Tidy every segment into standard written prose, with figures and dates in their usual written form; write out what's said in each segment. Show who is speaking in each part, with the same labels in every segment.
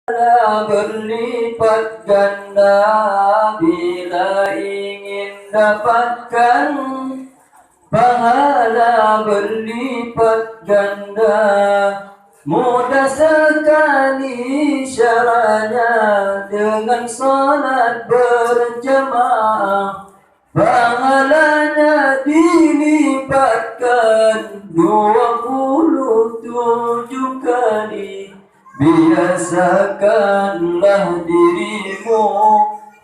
Speaker 1: berlipat ganda bila ingin dapatkan pahala berlipat ganda. Mudah sekali syaratnya dengan salat berjamaah, pahalanya dilipatkan 27 kali. Biasakanlah dirimu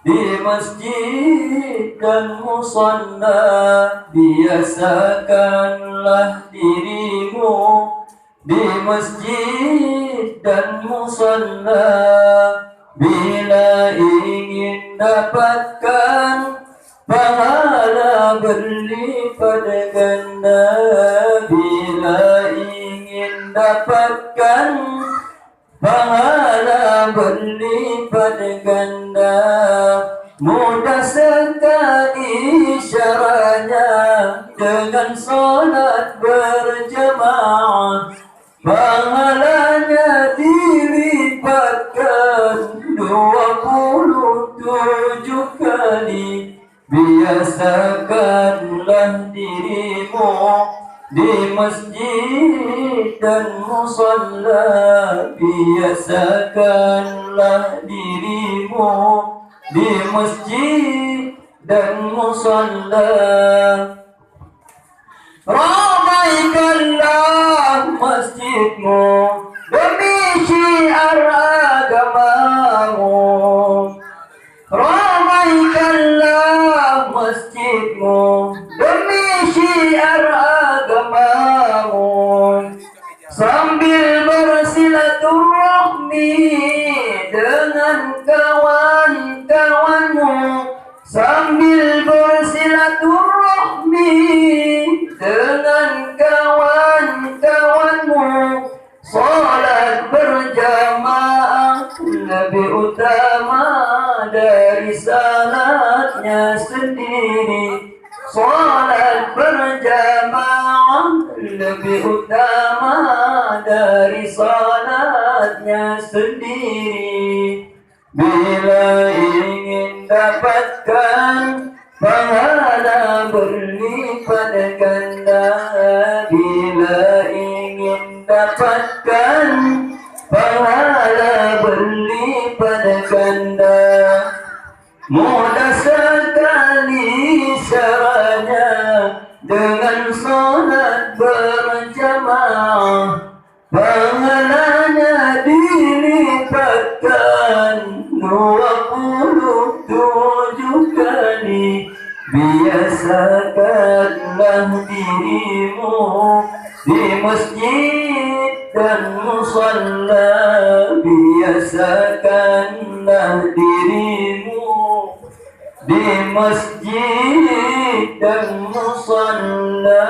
Speaker 1: di masjid dan musalla, biasakanlah dirimu di masjid dan musalla. Bila ingin dapatkan pahala berlipat ganda, bila ingin dapatkan pahala berlipat ganda. Mudah sekali syaratnya dengan salat berjamaah, pahalanya dilipatkan 27 kali. Biasakanlah dirimu di masjid dan musalla, biasakanlah dirimu di masjid dan musalla. Ramaikanlah masjidmu demi syiar agamamu, ramaikanlah masjidmu demi syiar agamamu, sambil bersilaturahmi dengan kawan-kawanmu, sambil bersilaturahmi dengan kawan-kawanmu. Salat berjamaah lebih utama dari salatnya sendiri. Salat berjamaah lebih utama dari salatnya sendiri. Bila ingin dapatkan pahala berlipat ganda, bila ingin dapatkan pahala berlipat ganda. Mudah sekali syaratnya dengan salat berjamaah, pahalanya dilipatkan 27 kali. Biasakanlah dirimu di masjid dan musalla, biasakanlah dirimu di masjid dan musalla.